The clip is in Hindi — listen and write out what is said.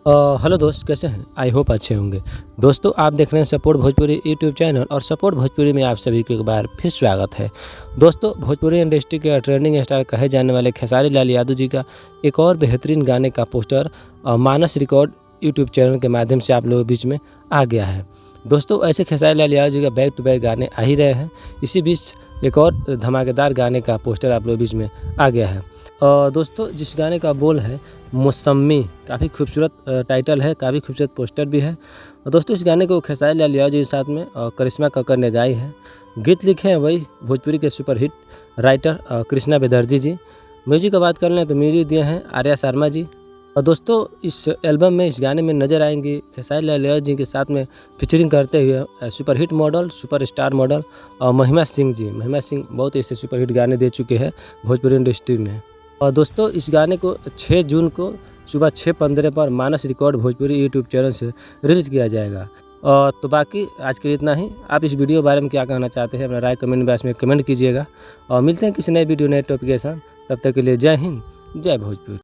हेलो दोस्त, कैसे हैं? आई होप अच्छे होंगे। दोस्तों, आप देख रहे हैं सपोर्ट भोजपुरी यूट्यूब चैनल और सपोर्ट भोजपुरी में आप सभी को एक बार फिर स्वागत है। दोस्तों, भोजपुरी इंडस्ट्री के ट्रेंडिंग स्टार कहे जाने वाले खेसारी लाल यादव जी का एक और बेहतरीन गाने का पोस्टर मानस रिकॉर्ड यूट्यूब चैनल के माध्यम से आप लोगों के बीच में आ गया है। दोस्तों, ऐसे खेसारी लाल यादव जी का बैक टू बैक गाने आ ही रहे हैं। इसी बीच एक और धमाकेदार गाने का पोस्टर आप लोगों के बीच में आ गया है। दोस्तों, जिस गाने का बोल है मौसमी, काफ़ी खूबसूरत टाइटल है, काफ़ी खूबसूरत पोस्टर भी है। और दोस्तों, इस गाने को खेसारी लाल यादव जी के साथ में करिश्मा कक्कर ने गाई है। गीत लिखे हैं वही भोजपुरी के सुपरहिट राइटर कृष्णा बेदर्जी जी। म्यूजिक की बात कर लें तो म्यूजिक दिए हैं आर्या शर्मा जी। और दोस्तों, इस एल्बम में, इस गाने में नज़र आएंगे खेसारी लाल यादव जी के साथ में फीचरिंग करते हुए सुपरहिट मॉडल, सुपरस्टार मॉडल और महिमा सिंह जी। महिमा सिंह बहुत ऐसे सुपरहिट गाने दे चुके हैं भोजपुरी इंडस्ट्री में। और दोस्तों, इस गाने को 6 जून को सुबह 6:15 पर मानस रिकॉर्ड भोजपुरी यूट्यूब चैनल से रिलीज़ किया जाएगा। तो बाकी आज के लिए इतना ही। आप इस वीडियो के बारे में क्या कहना चाहते हैं, अपना राय कमेंट बॉक्स में कमेंट कीजिएगा। और मिलते हैं किसी नए वीडियो नए टॉपिक के साथ। तब तक के लिए जय हिंद, जय भोजपुरी।